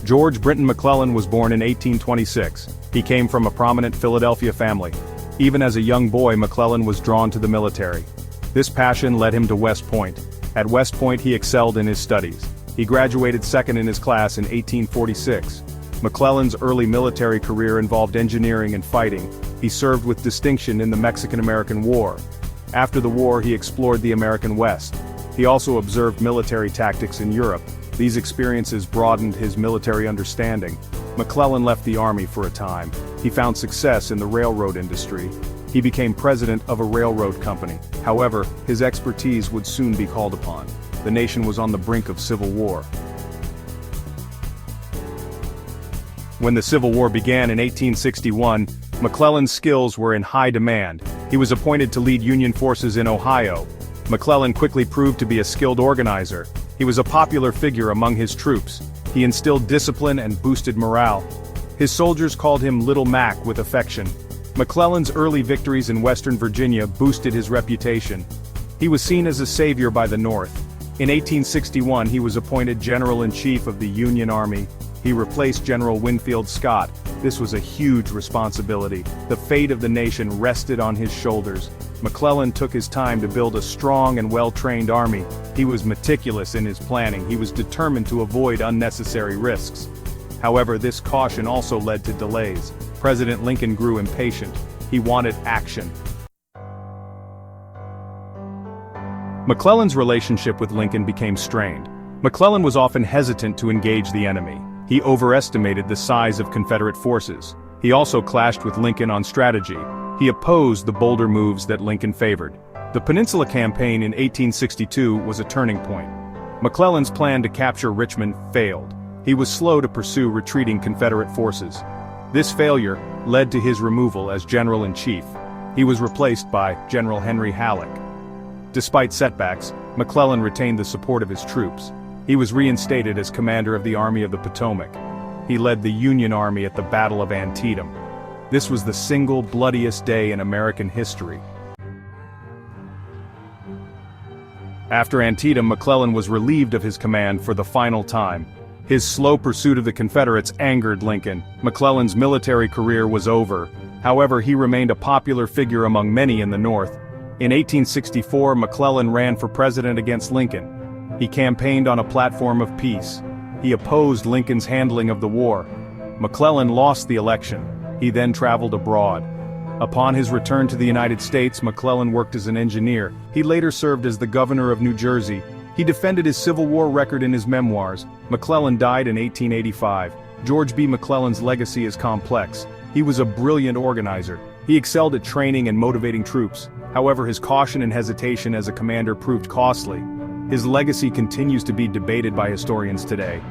George Brinton McClellan was born in 1826. He came from a prominent Philadelphia family. Even as a young boy, McClellan was drawn to the military. This passion led him to West Point. At West Point he excelled in his studies. He graduated second in his class in 1846. McClellan's early military career involved engineering and fighting. He served with distinction in the Mexican-American War. After the war he explored the American West. He also observed military tactics in Europe. These experiences broadened his military understanding. McClellan left the army for a time. He found success in the railroad industry. He became president of a railroad company. However, his expertise would soon be called upon. The nation was on the brink of civil war. When the Civil War began in 1861, McClellan's skills were in high demand. He was appointed to lead Union forces in Ohio. McClellan quickly proved to be a skilled organizer. He was a popular figure among his troops. He instilled discipline and boosted morale. His soldiers called him Little Mac with affection. McClellan's early victories in Western Virginia boosted his reputation. He was seen as a savior by the North. In 1861 he was appointed General-in-Chief of the Union Army. He replaced General Winfield Scott. This was a huge responsibility. The fate of the nation rested on his shoulders. McClellan took his time to build a strong and well-trained army. He was meticulous in his planning. He was determined to avoid unnecessary risks. However, this caution also led to delays. President Lincoln grew impatient. He wanted action. McClellan's relationship with Lincoln became strained. McClellan was often hesitant to engage the enemy. He overestimated the size of Confederate forces. He also clashed with Lincoln on strategy. He opposed the bolder moves that Lincoln favored. The Peninsula Campaign in 1862 was a turning point. McClellan's plan to capture Richmond failed. He was slow to pursue retreating Confederate forces. This failure led to his removal as General-in-Chief. He was replaced by General Henry Halleck. Despite setbacks, McClellan retained the support of his troops. He was reinstated as commander of the Army of the Potomac. He led the Union Army at the Battle of Antietam. This was the single bloodiest day in American history. After Antietam, McClellan was relieved of his command for the final time. His slow pursuit of the Confederates angered Lincoln. McClellan's military career was over. However, he remained a popular figure among many in the North. In 1864, McClellan ran for president against Lincoln. He campaigned on a platform of peace. He opposed Lincoln's handling of the war. McClellan lost the election. He then traveled abroad. Upon his return to the United States, McClellan worked as an engineer. He later served as the governor of New Jersey. He defended his Civil War record in his memoirs. McClellan died in 1885. George B. McClellan's legacy is complex. He was a brilliant organizer. He excelled at training and motivating troops. However, his caution and hesitation as a commander proved costly. His legacy continues to be debated by historians today.